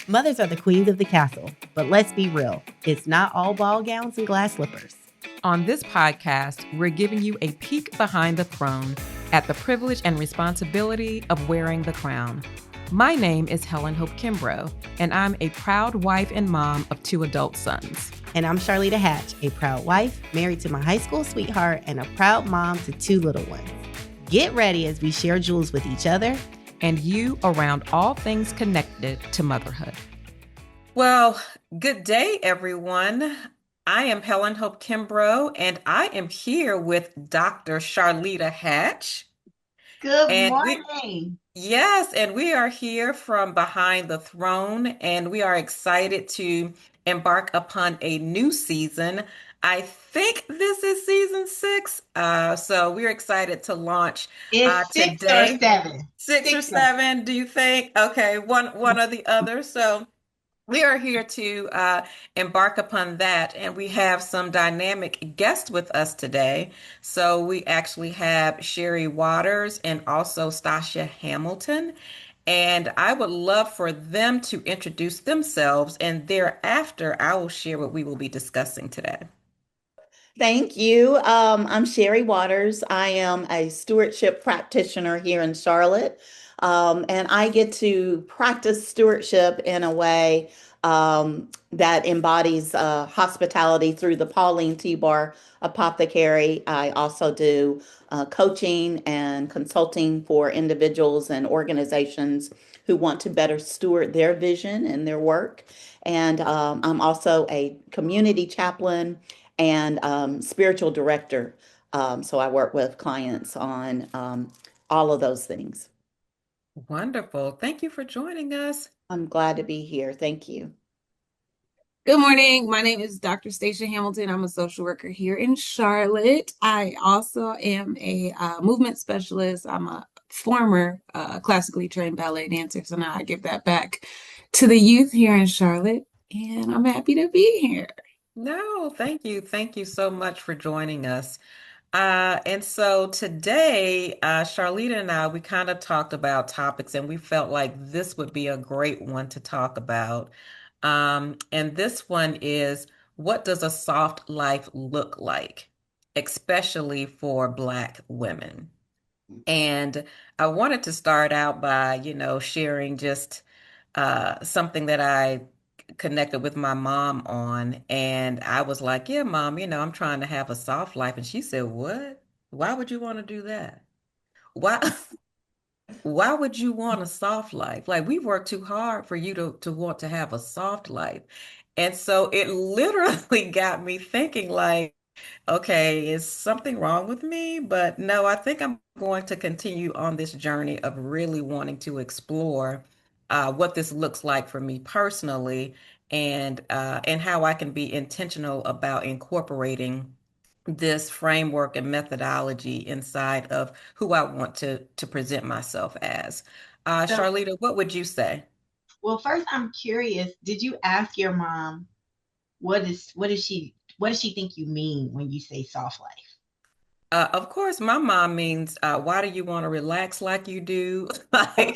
Mothers are the queens of the castle, but let's be real, it's not all ball gowns and glass slippers. On this podcast, we're giving you a peek behind the throne at the privilege and responsibility of wearing the crown. My name is Helen Hope Kimbrough, and I'm a proud wife and mom of 2 adult sons. And I'm Charlita Hatch, a proud wife, married to my high school sweetheart, and a proud mom to 2 little ones. Get ready as we share jewels with each other and you around all things connected to motherhood. Well, good day, everyone. I am Helen Hope Kimbrough, and I am here with Dr. Charlita Hatch. Good morning. Yes, and we are here from behind the throne, and we are excited to embark upon a new season. I think this is season 6, so we're excited to launch it's today. 6 or 7. 6 or 7, do you think? Okay, one or the other. So we are here to embark upon that, and we have some dynamic guests with us today. So we actually have Sherry Waters and also Staisha Hamilton, and I would love for them to introduce themselves, and thereafter I will share what we will be discussing today. Thank you. I'm Sherry Waters. I am a stewardship practitioner here in Charlotte, and I get to practice stewardship in a way that embodies hospitality through the Pauline T. Bar Apothecary. I also do coaching and consulting for individuals and organizations who want to better steward their vision and their work. And I'm also a community chaplain and spiritual director. So I work with clients on all of those things. Wonderful. Thank you for joining us. I'm glad to be here. Thank you. Good morning. My name is Dr. Staisha Hamilton. I'm a social worker here in Charlotte. I also am a movement specialist. I'm a former classically trained ballet dancer, so now I give that back to the youth here in Charlotte, and I'm happy to be here. No, thank you. Thank you so much for joining us. And so today, Charlita and I, we kind of talked about topics, and we felt like this would be a great one to talk about. And this one is, what does a soft life look like, especially for Black women? And I wanted to start out by, sharing just something that I connected with my mom on. And I was like, yeah, mom, I'm trying to have a soft life. And she said, what? Why would you want to do that? Why? Why would you want a soft life? Like, we worked too hard for you to want to have a soft life. And so it literally got me thinking, like, okay, is something wrong with me? But no, I think I'm going to continue on this journey of really wanting to explore what this looks like for me personally, and how I can be intentional about incorporating this framework and methodology inside of who I want to present myself as. So- Charlita, what would you say? Well, first, I'm curious. Did you ask your mom what does she think you mean when you say soft life? Of course, my mom means, why do you want to relax like you do? Like,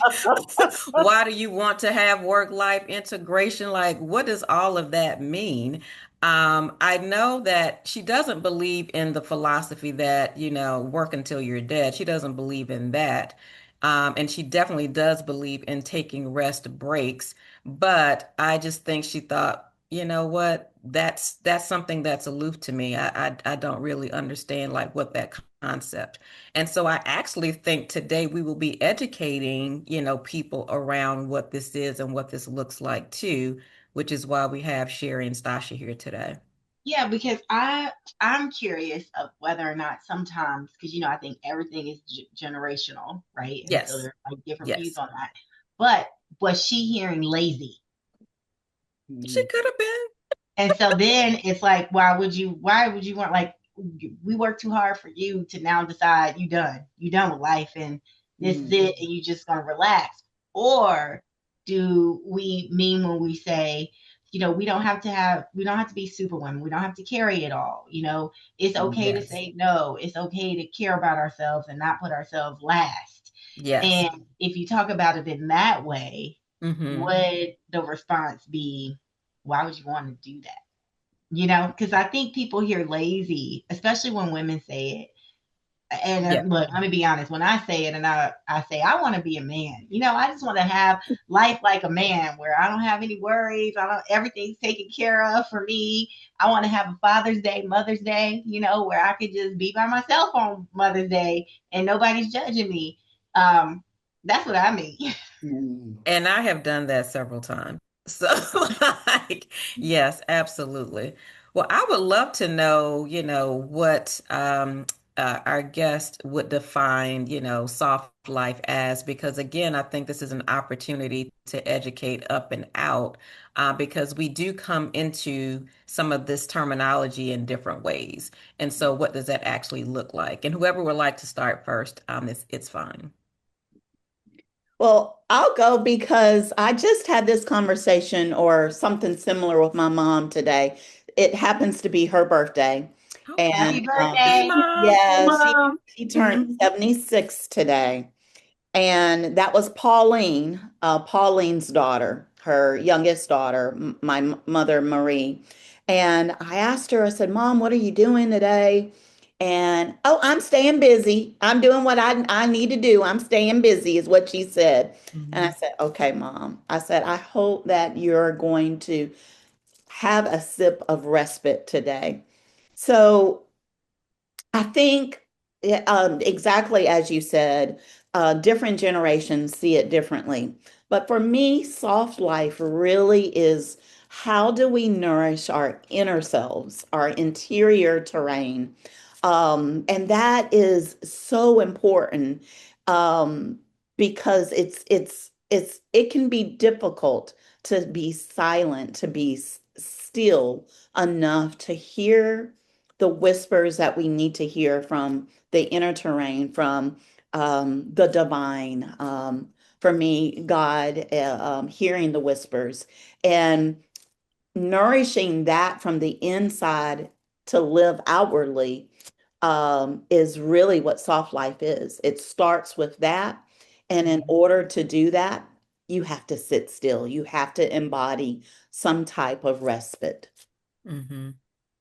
why do you want to have work-life integration? Like, what does all of that mean? I know that she doesn't believe in the philosophy that, work until you're dead. She doesn't believe in that. And she definitely does believe in taking rest breaks. But I just think she thought, you know what? That's something that's aloof to me. I don't really understand like what that concept. And so I actually think today we will be educating, people around what this is and what this looks like too, which is why we have Sherry and Stasha here today. Yeah, because I'm curious of whether or not sometimes, because I think everything is generational, right? And Yes. so there's like different Yes. views on that. But was she hearing lazy? She could have been. And so then it's like, why would you want, like, we work too hard for you to now decide you done with life and this is it and you just gonna relax? Or do we mean when we say, we don't have to be superwoman, we don't have to carry it all, it's okay to say no, it's okay to care about ourselves and not put ourselves last. Yes. And if you talk about it in that way, Mm-hmm. would the response be, why would you want to do that? You know, because I think people hear lazy, especially when women say it. And Yeah. look, let me be honest. When I say it, and I say I want to be a man. You know, I just want to have life like a man, where I don't have any worries. I don't everything's taken care of for me. I want to have a Father's Day, Mother's Day. You know, where I could just be by myself on Mother's Day and nobody's judging me. That's what I mean. Mm. And I have done that several times. So, like, yes, absolutely. Well, I would love to know, what our guest would define, soft life as, because again, I think this is an opportunity to educate up and out, because we do come into some of this terminology in different ways. And so, what does that actually look like? And whoever would like to start first, it's fine. Well, I'll go because I just had this conversation or something similar with my mom today. It happens to be her birthday. Oh, And Happy happy birthday, birthday. Mom. yeah, Mom. she turned Mhm. 76 today. And that was Pauline, Pauline's daughter, her youngest daughter, my mother, Marie. And I asked her, I said, Mom, what are you doing today? And oh, I'm staying busy. I'm doing what I need to do. I'm staying busy, is what she said. And I Mhm. said, okay, Mom. I said, I hope that you're going to have a sip of respite today. So I think exactly as you said, different generations see it differently. But for me, soft life really is how do we nourish our inner selves, our interior terrain? And that is so important um, because it can be difficult to be silent, to be still enough to hear the whispers that we need to hear from the inner terrain, from the divine. For me, God, hearing the whispers and nourishing that from the inside to live outwardly is really what soft life is. It starts with that. And in order to do that, you have to sit still. You have to embody some type of respite. Mm-hmm.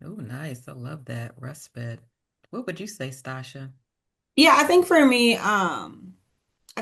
Oh, nice. I love that. Respite. What would you say, Stasha? Yeah, I think for me, I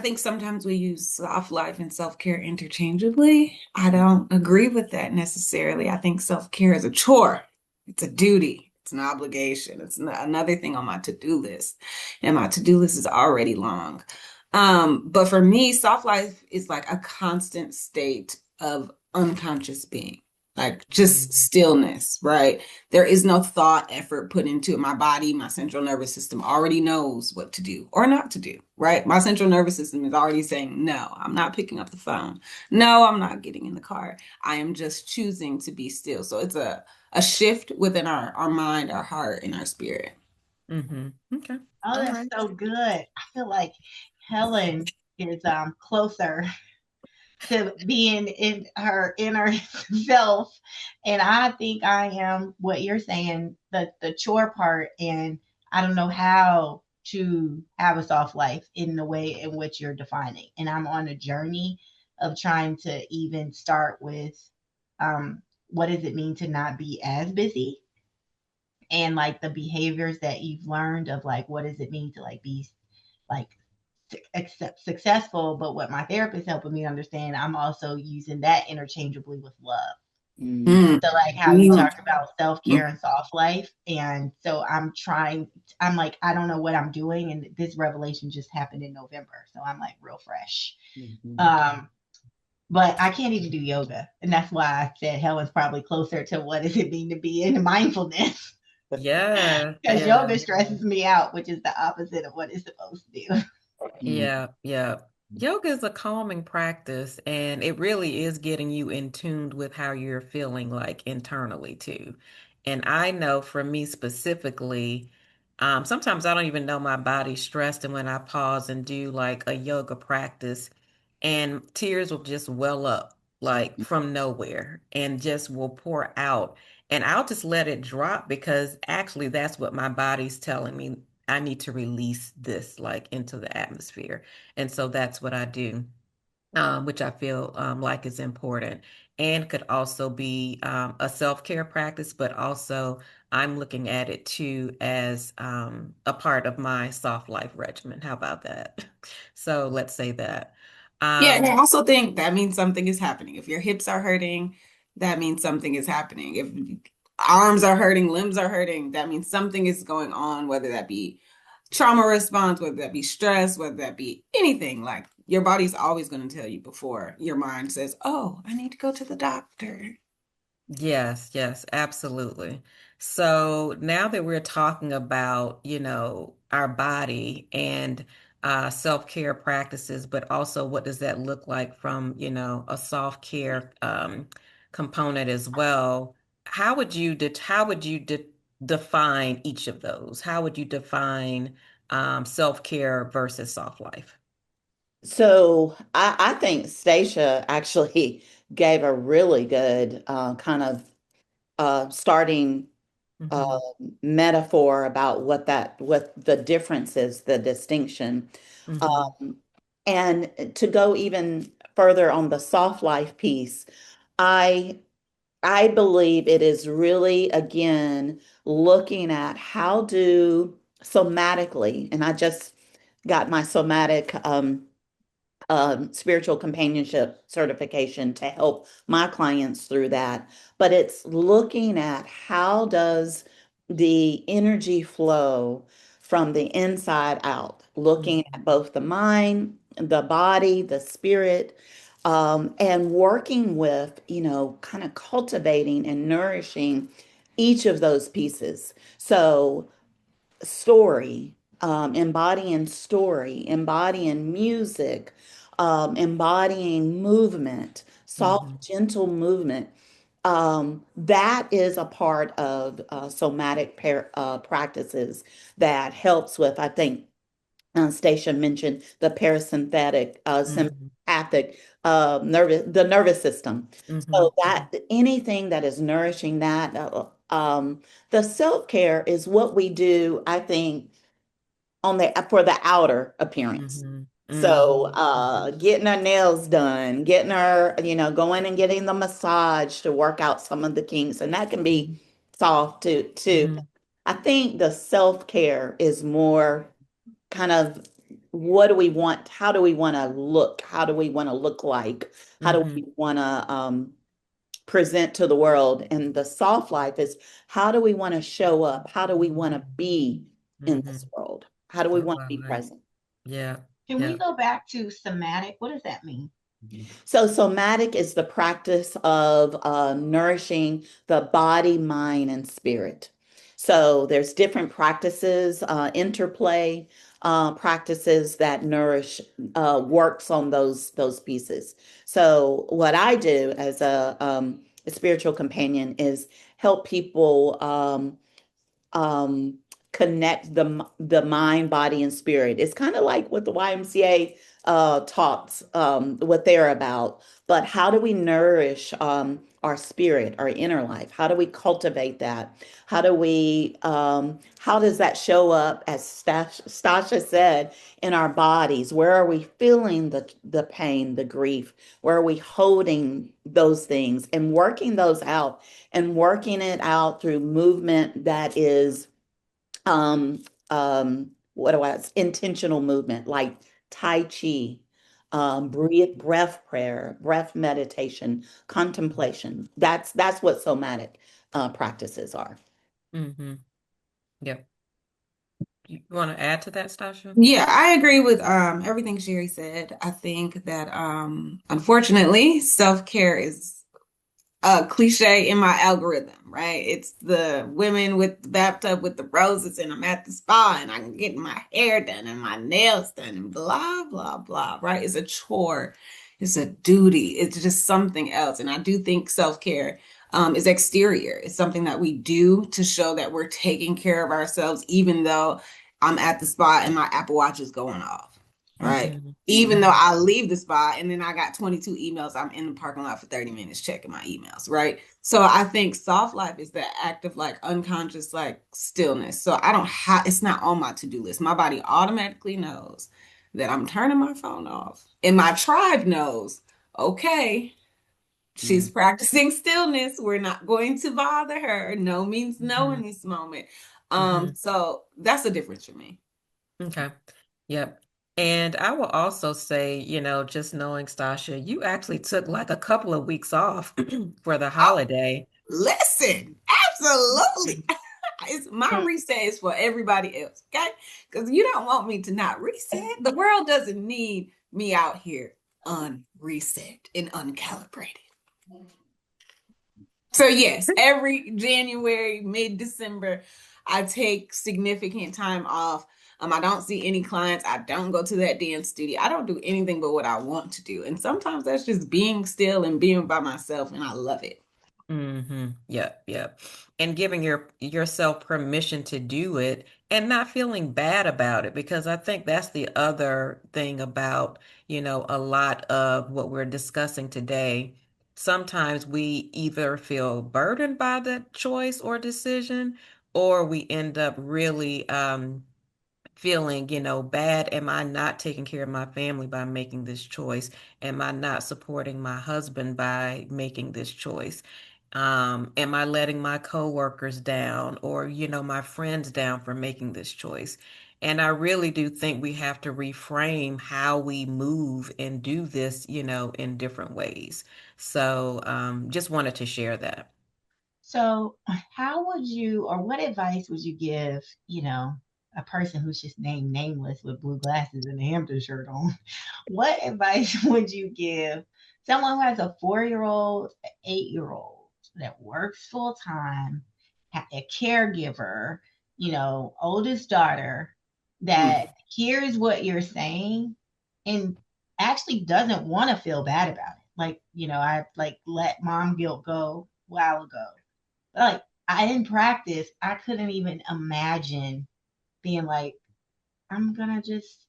think sometimes we use soft life and self-care interchangeably. I don't agree with that necessarily. I think self-care is a chore. It's a duty. It's an obligation. It's another thing on my to-do list. And my to-do list is already long. But for me, soft life is like a constant state of unconscious being, like just stillness, right? There is no thought effort put into it. My body, my central nervous system already knows what to do or not to do, right? My central nervous system is already saying, no, I'm not picking up the phone. No, I'm not getting in the car. I am just choosing to be still. So it's a shift within our mind, our heart, and our spirit. Mm-hmm. Okay. Oh, All that's right. so good. I feel like Helen is closer to being in her inner self. And I think I am what you're saying, the chore part. And I don't know how to have a soft life in the way in which you're defining. And I'm on a journey of trying to even start with what does it mean to not be as busy, and like the behaviors that you've learned of like what does it mean to like be like successful. But what my therapist helping me understand, I'm also using that interchangeably with love. Mm. Mm. So like how you Mm. talked about self-care and soft life. And so I'm like, I don't know what I'm doing. And this revelation just happened in November. So I'm like real fresh. Mhm. Um, but I can't even do yoga. And that's why I said Helen's probably closer to what does it mean to be in mindfulness. Yeah. Because Yeah. yoga stresses me out, which is the opposite of what it's supposed to do. Mm. Yeah. Yeah. Yoga is a calming practice, and it really is getting you in tuned with how you're feeling like internally too. And I know for me specifically, sometimes I don't even know my body's stressed, and when I pause and do like a yoga practice, and tears will just well up like from nowhere and just will pour out. And I'll just let it drop because actually that's what my body's telling me. I need to release this like into the atmosphere. And so that's what I do. which I feel like is important, and could also be a self-care practice, but also I'm looking at it too as a part of my soft life regimen. How about that? So let's say that. Yeah, and I Um, also think that means something is happening. If your hips are hurting, that means something is happening. If arms are hurting, limbs are hurting, that means something is going on, whether that be trauma response, whether that be stress, whether that be anything. Like your body's always going to tell you before your mind says, "Oh, I need to go to the doctor." Yes, yes, absolutely. So now that we're talking about, our body and self-care practices, but also what does that look like from, a self-care component as well? How would you define each of those? How would you define self-care versus soft life? So I think Stacia actually gave a really good kind of starting uh, Mm-hmm, metaphor about what the difference is, the distinction. mm-hmm, Um, and to go even further on the soft life piece, I I believe it is really again looking at how do somatically, and I just got my somatic spiritual companionship certification to help my clients through that. But it's looking at how does the energy flow from the inside out, looking mm-hmm, at both the mind, the body, the spirit, and working with, kind of cultivating and nourishing each of those pieces. So story, embodying story, embodying music, embodying movement, mm-hmm, soft, gentle movement. That is a part of somatic practices that helps with, I think, Stacia mentioned the parasympathetic, mm-hmm, sympathetic the nervous system. mm-hmm, So that anything that is nourishing that, the self-care is what we do, I think, on the for the outer appearance. mm-hmm, So mm-hmm. getting our nails done, getting our, going and getting the massage to work out some of the kinks, and that can be soft too. Mhm, I think the self-care is more kind of what do we want? How do we want to look? How do we want to look like? How do mhm, we want to present to the world? And the soft life is how do we want to show up? How do we want to be in this mhm. world? How do we Oh, want to I be like. present? Yeah, Can we yeah. go back to somatic? What does that mean? So, somatic is the practice of nourishing the body, mind, and spirit. So, there's different practices, interplay practices that nourish, works on those pieces. So, what I do as a spiritual companion is help people um, connect the mind, body, and spirit. It's kind of like what the YMCA talks, what they're about. But how do we nourish our spirit, our inner life? How do we cultivate that? How does that show up, as Stasha said, in our bodies? Where are we feeling the pain, the grief? Where are we holding those things and working those out and working it out through movement that is um what do I intentional movement like Tai Chi, breath prayer, breath meditation, contemplation. That's what somatic practices are. Mm-hmm. Yep. You want to add to that, Stasha? Yeah, I agree with everything Sherry said. I think that unfortunately, self-care is a cliche in my algorithm, right? It's the women with the bathtub with the roses, and I'm at the spa and I'm getting my hair done and my nails done and blah, blah, blah, right? It's a chore, it's a duty, it's just something else. And I do think self-care is exterior. It's something that we do to show that we're taking care of ourselves, even though I'm at the spa and my Apple Watch is going off, right? Mm-hmm. Even though Mm-hmm. I leave the spot and then I got 22 emails, I'm in the parking lot for 30 minutes checking my emails, right? So I think soft life is that act of like unconscious, like stillness. So I don't have, it's not on my to do list. My body automatically knows. that I'm turning my phone off. And my tribe knows, okay, she's Mm, practicing stillness. We're not going to bother her. No means no mhm, in this moment. mhm. So that's the difference for me. Okay. Yep. And I will also say, just knowing Stasha, you actually took like a couple of weeks off for the Oh, holiday. listen, absolutely. It's my reset is for everybody else, okay? Because you don't want me to not reset. The world doesn't need me out here unreset and uncalibrated. So yes, every January, mid-December, I take significant time off. I don't see any clients. I don't go to that dance studio. I don't do anything but what I want to do. And sometimes that's just being still and being by myself, and I love it. Yep, yep. And giving yourself permission to do it and not feeling bad about it, because I think that's the other thing about, a lot of what we're discussing today. Sometimes we either feel burdened by the choice or decision, or we end up really feeling, bad. Am I not taking care of my family by making this choice? Am I not supporting my husband by making this choice? Am I letting my coworkers down or, my friends down for making this choice? And I really do think we have to reframe how we move and do this, in different ways. So, just wanted to share that. So, how would you, or what advice would you give, a person who's just named nameless with blue glasses and a Hampton shirt on? What advice would you give someone who has a 4 year old, 8 year old that works full time, a caregiver, oldest daughter, Mm. that hears what you're saying and actually doesn't want to feel bad about it? Like, I like let mom guilt go a while ago. Like, I didn't practice. I couldn't even imagine being like, I'm gonna just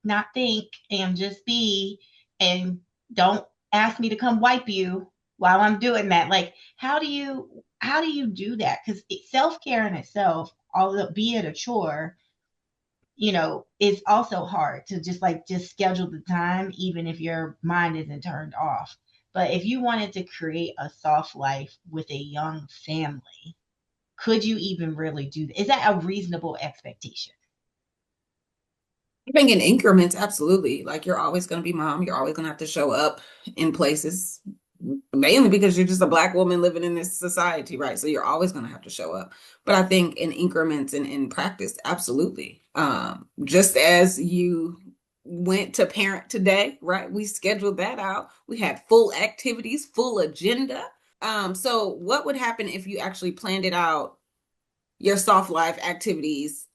not think and just be, and don't ask me to come wipe you while I'm doing that. Like, how do you do that? Because self-care in itself, although be it a chore, is also hard to just schedule the time, even if your mind isn't turned off. But if you wanted to create a soft life with a young family, could you even really do that? Is that a reasonable expectation? I think in increments, absolutely. Like you're always going to be mom. You're always going to have to show up in places, mainly because you're just a Black woman living in this society, right? So you're always going to have to show up. But I think in increments and in practice, absolutely. Just as you went to parent today, right? We scheduled that out. We had full activities, full agenda. So what would happen if you actually planned it out, your soft life activities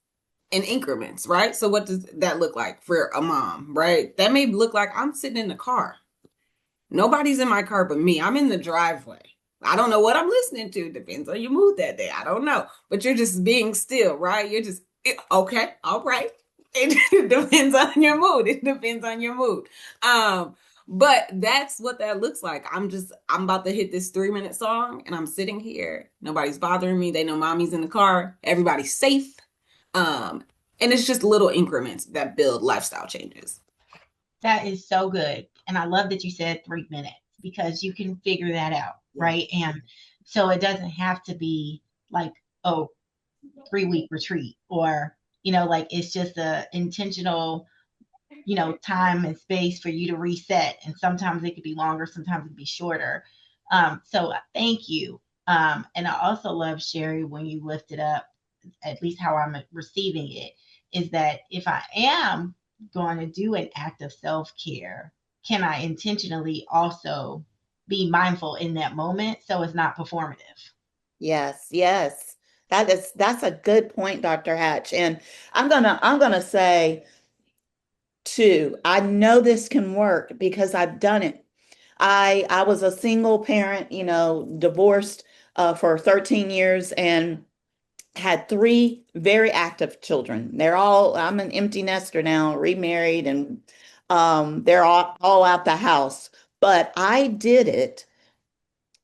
in increments, right? So what does that look like for a mom, right? That may look like I'm sitting in the car. Nobody's in my car but me. I'm in the driveway. I don't know what I'm listening to. Depends on your mood that day. I don't know. But you're just being still, right? You're just okay, all right. It depends on your mood. It depends on your mood. But that's what that looks like. I'm about to hit this 3 minute song and I'm sitting here. Nobody's bothering me. They know mommy's in the car. Everybody's safe. Um, and it's just little increments that build lifestyle changes. That is so good. And I love that you said 3 minutes because you can figure that out, Yeah. right? And so it doesn't have to be like, oh, 3 week retreat, or, like it's just a intentional, time and space for you to reset. And sometimes it could be longer, sometimes it could be shorter. So thank you. And I also love, Sherry, when you lift it up, at least how I'm receiving it, is that if I am going to do an act of self care, can I intentionally also be mindful in that moment so it's not performative? Yes, yes. That's a good point, Dr. Hatch. And I'm gonna say too, I know this can work because I've done it. I was a single parent, divorced for 13 years and had three very active children. I'm an empty nester now, remarried, and they're all out the house. But I did it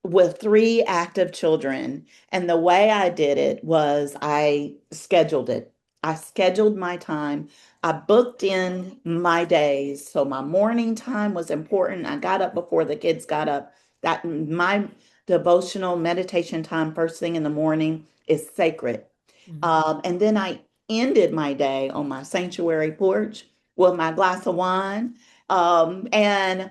with three active children. And the way I did it was I scheduled it. I scheduled my time. I booked in my days. So my morning time was important. I got up before the kids got up. That my devotional meditation time first thing in the morning is sacred. Mhm. And then I ended my day on my sanctuary porch with my glass of wine, and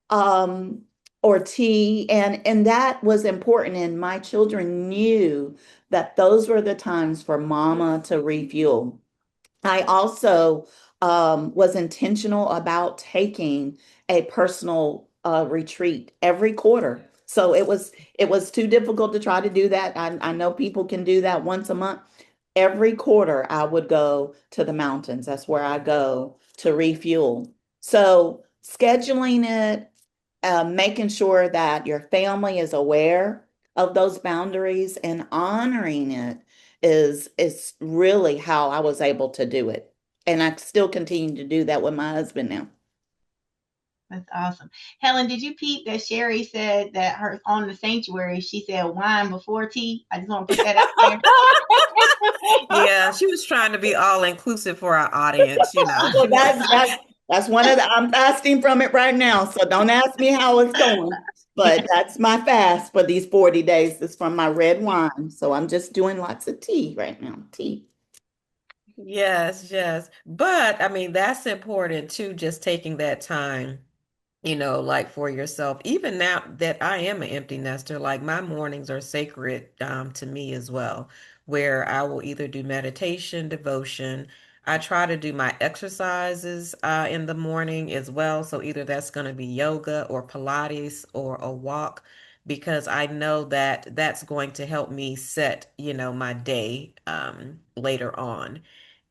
um, or tea, and that was important. And my children knew that those were the times for mama to refuel. I also was intentional about taking a personal retreat every quarter. So it was too difficult to try to do that. I know people can do that once a month. Every quarter, I would go to the mountains. That's where I go to refuel. So scheduling it, making sure that your family is aware of those boundaries and honoring it is really how I was able to do it. And I still continue to do that with my husband now. That's awesome. Helen, did you peep that Sherry said that her on the sanctuary, she said wine before tea? I just want to put that out there. Yeah, she was trying to be all inclusive for our audience, you know. Well, She was that's one of the, I'm fasting from it right now, so don't ask me how it's going. But that's my fast for these 40 days. It's from my red wine. So I'm just doing lots of tea right now. Tea. yes, yes. But I mean, that's important too, just taking that time, like for yourself. Even now that I am an empty nester, like my mornings are sacred to me as well, where I will either do meditation, devotion. I try to do my exercises in the morning as well. So either that's going to be yoga or Pilates or a walk, because I know that that's going to help me set, my day later on.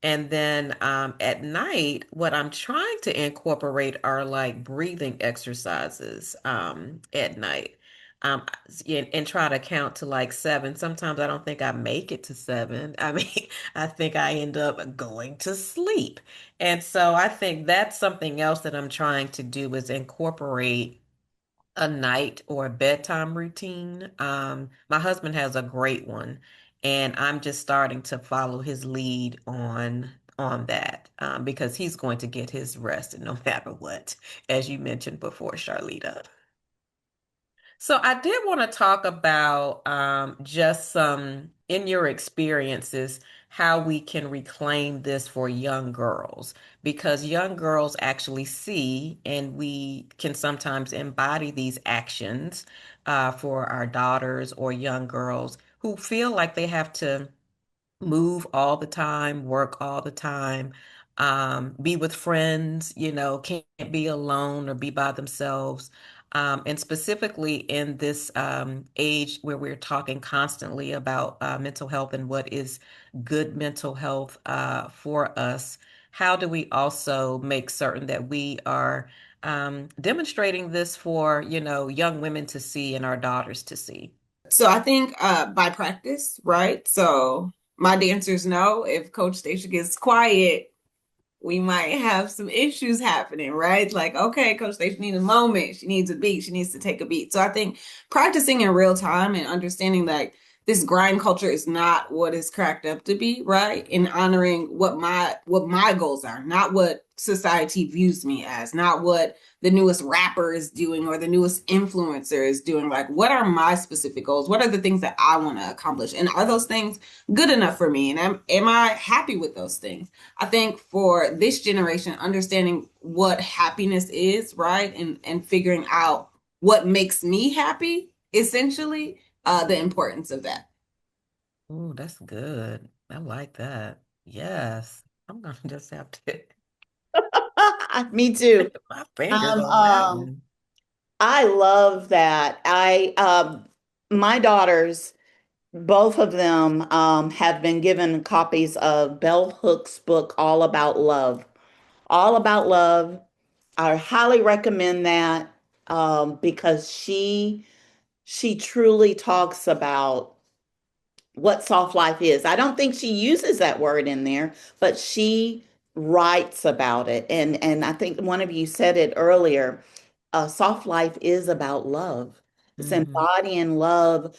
And then at night, what I'm trying to incorporate are like breathing exercises at night. Um, and try to count to like seven. Sometimes I don't think I make it to seven. I mean, I think I end up going to sleep. And so I think that's something else that I'm trying to do is incorporate a night or a bedtime routine. My husband has a great one, and I'm just starting to follow his lead on that because he's going to get his rest no matter what, as you mentioned before, Charlita. So I did want to talk about just some in your experiences how we can reclaim this for young girls because young girls actually see and we can sometimes embody these actions for our daughters or young girls who feel like they have to move all the time, work all the time, be with friends, can't be alone or be by themselves. And specifically in this age where we're talking constantly about mental health and what is good mental health for us, how do we also make certain that we are demonstrating this for, young women to see and our daughters to see? So I think by practice, right? So my dancers know if Coach Stacia gets quiet, we might have some issues happening, right? Like, okay, Coach Stacia needs a moment. She needs a beat. She needs to take a beat. So I think practicing in real time and understanding that this grind culture is not what it's cracked up to be, right? And honoring what my goals are, not what society views me as, not what the newest rapper is doing or the newest influencer is doing. Like, what are my specific goals? What are the things that I want to accomplish? And are those things good enough for me? And am I happy with those things? I think for this generation, understanding what happiness is, right? And figuring out what makes me happy, essentially, the importance of that. Oh, that's good. I like that. Yes. I'm gonna just have to Me too. put my fingers Um, on that um, one. I love that. My daughters, both of them, have been given copies of Bell Hook's book, All About Love. All About Love. I highly recommend that because she truly talks about what soft life is. I don't think she uses that word in there, but she writes about it. And I think one of you said it earlier. Soft life is about love. It's Hmm. embodying love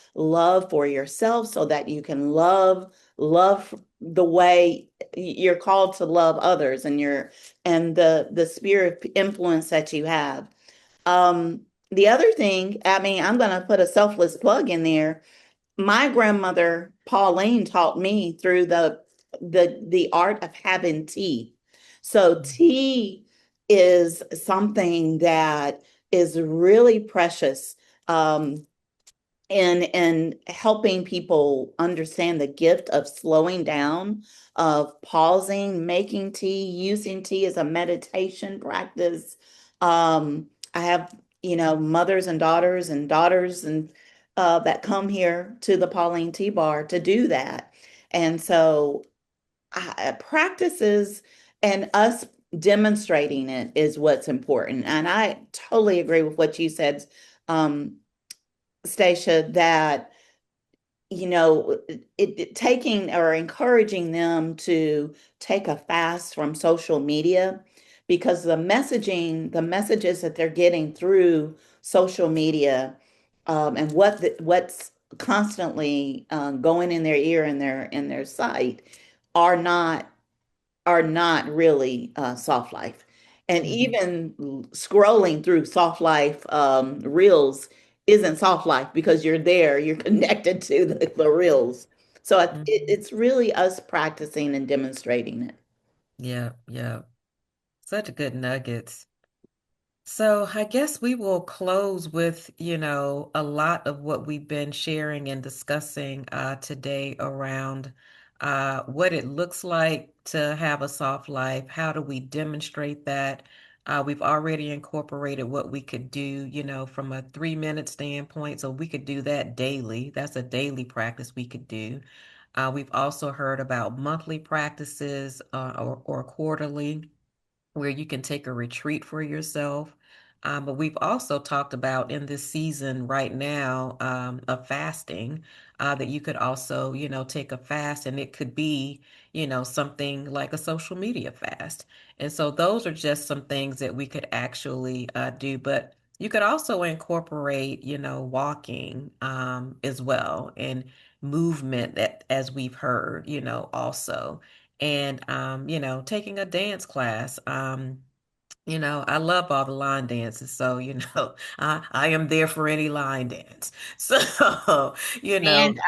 for yourself so that you can love the way you're called to love others and the spirit of influence that you have. Um, the other thing, I mean, I'm going to put a selfless plug in there. My grandmother Pauline taught me through the art of having tea. So tea is something that is really precious. In helping people understand the gift of slowing down, of pausing, making tea, using tea as a meditation practice. I have, mothers and daughters and that come here to the Pauline Tea Bar to do that. And so practices and us demonstrating it is what's important. And I totally agree with what you said, um, Stacia, that taking or encouraging them to take a fast from social media because the messages that they're getting through social media, and what's constantly going in their ear and their sight are not are not really soft life. And Hmm. even scrolling through soft life reels isn't soft life because you're there, you're connected to the reels. So Hmm. it's really us practicing and demonstrating it. Yeah, yeah. Such good nuggets. So I guess we will close with, a lot of what we've been sharing and discussing today around what it looks like to have a soft life. How do we demonstrate that? We've already incorporated what we could do, from a 3 minute standpoint. So we could do that daily. That's a daily practice we could do. We've also heard about monthly practices or quarterly where you can take a retreat for yourself. But we've also talked about in this season right now of fasting that you could also, take a fast and it could be, something like a social media fast. And so those are just some things that we could actually do. But you could also incorporate, walking as well and movement that, as we've heard, also and taking a dance class. I love all the line dances, so I am there for any line dance. So, you know, And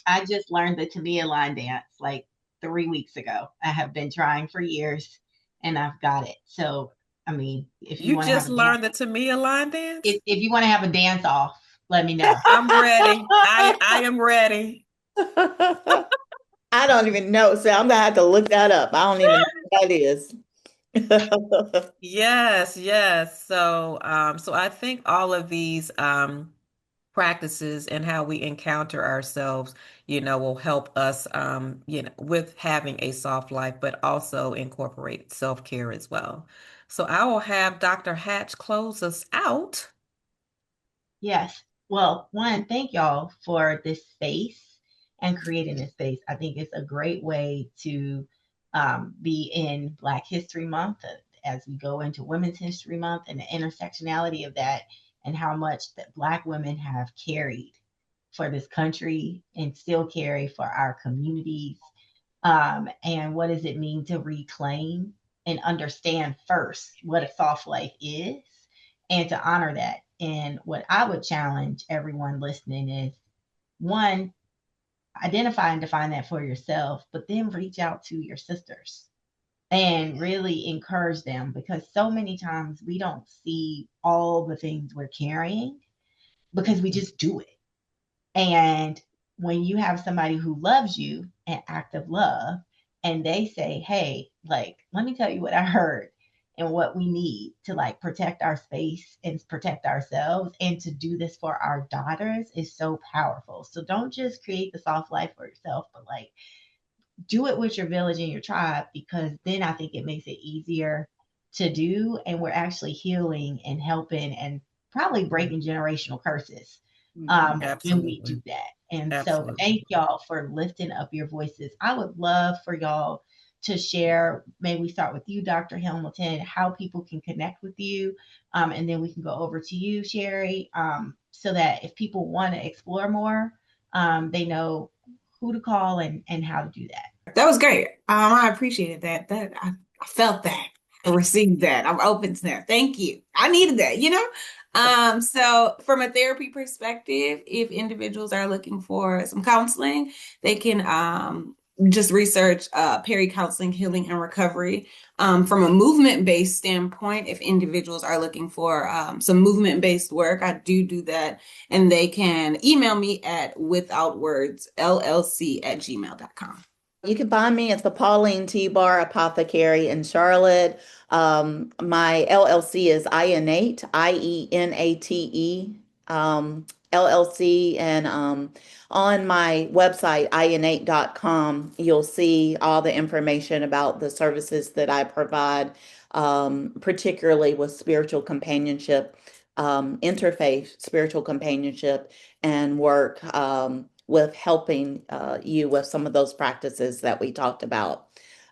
I just learned the Tamia line dance like 3 weeks ago. I have been trying for years and I've got it. So, I mean, if you you want to have just a dance, learned the Tamia line dance. if you want to have a dance off, let me know. I'm ready. I am ready. I don't even know. So I'm gonna have to look that up. I don't even know what that is. Yes, yes. So I think all of these practices and how we encounter ourselves, will help us, with having a soft life, but also incorporate self-care as well. So I will have Dr. Hatch close us out. Yes. Well, one, thank y'all for this space and creating this space. I think it's a great way to be in Black History Month as we go into Women's History Month and the intersectionality of that and how much that Black women have carried for this country and still carry for our communities. And what does it mean to reclaim and understand first what a soft life is and to honor that? And what I would challenge everyone listening is one, identify and define that for yourself, but then reach out to your sisters and really encourage them because so many times we don't see all the things we're carrying because we just do it. And when you have somebody who loves you, an act of love, and they say, hey, like, let me tell you what I heard and what we need to like protect our space and protect ourselves and to do this for our daughters is so powerful. So don't just create the soft life for yourself, but like do it with your village and your tribe because then I think it makes it easier to do. And we're actually healing and helping and probably breaking generational curses Mhm. when we do Absolutely. that. And so Absolutely. thank y'all for lifting up your voices. I would love for y'all to share. Maybe we start with you, Dr. Hamilton, how people can connect with you, and then we can go over to you, Sherry, so that if people want to explore more, they know who to call and how to do that. That was great. I appreciated that. I felt that. I received that. I'm open to that. Thank you. I needed that, you know? So from a therapy perspective, if individuals are looking for some counseling, they can just research Perry Counseling, Healing, and Recovery. From a movement-based standpoint, if individuals are looking for some movement-based work, I do that. And they can email me at withoutwordsllc@gmail.com. You can find me at the Pauline T. Bar Apothecary in Charlotte. My LLC is Ienate, IENATE, LLC. And on my website, ienate.com, you'll see all the information about the services that I provide, particularly with spiritual companionship, interfaith spiritual companionship, and work with helping you with some of those practices that we talked about.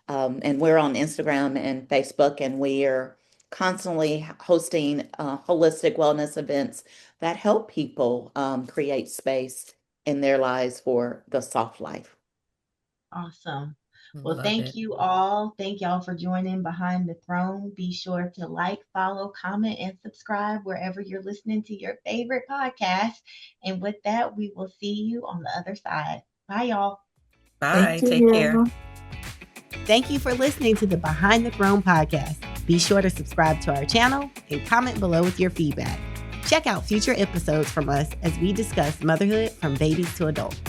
And we're on Instagram and Facebook, and we are constantly hosting holistic wellness events that help people create space in their lives for the soft life. Awesome. Well, Love thank it. you all. Thank y'all for joining Behind the Throne. Be sure to like, follow, comment, and subscribe wherever you're listening to your favorite podcast. And with that, we will see you on the other side. Bye, y'all. Bye. Thank Take care. you. Thank you for listening to the Behind the Throne podcast. Be sure to subscribe to our channel and comment below with your feedback. Check out future episodes from us as we discuss motherhood from babies to adults.